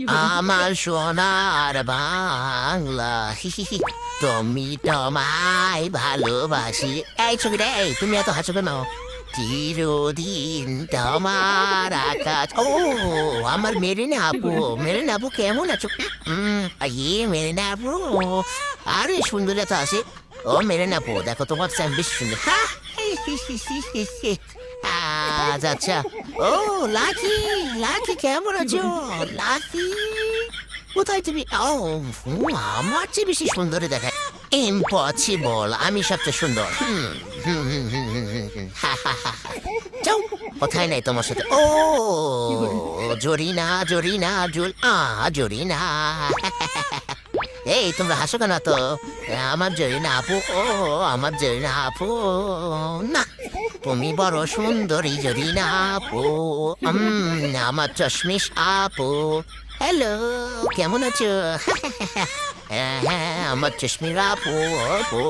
আমার সোনার বাংলা তুমি তোমায় ভালোবাসি। এই ছবিটা, এই তুমি এত হাসো কেন? চিরদিন তোমার আকাশ। ও আমার মেরিনা আপু, মেরিনা আপু কেমন আছো? মেরিনা আপু আরে সুন্দরী তো আছে। ও মেরিনা আপু দেখো তোমার চেয়ে বেশি সুন্দর। আচ্ছা। ও লাকি, লাকি কেমন আছো? লাকি কোথায় তুমি? ও আমার চেয়ে বেশি সুন্দরী দেখায়। ইম্পসিবল, আমি সবচেয়ে সুন্দর। যাও, কোথায় নাই তোমার সাথে? ও জরিনা, জরিনা, জরিনা। এই তোমরা হাসো কেন তো? আমার জরিনা আপু, ও আমার জরিনা আপু। না, তুমি বড় সুন্দরী জরিনা আপু। আমার চশমিশ আপু। হ্যালো, কেমন আছো? হ্যাঁ, আমার চশমির আপু। আপু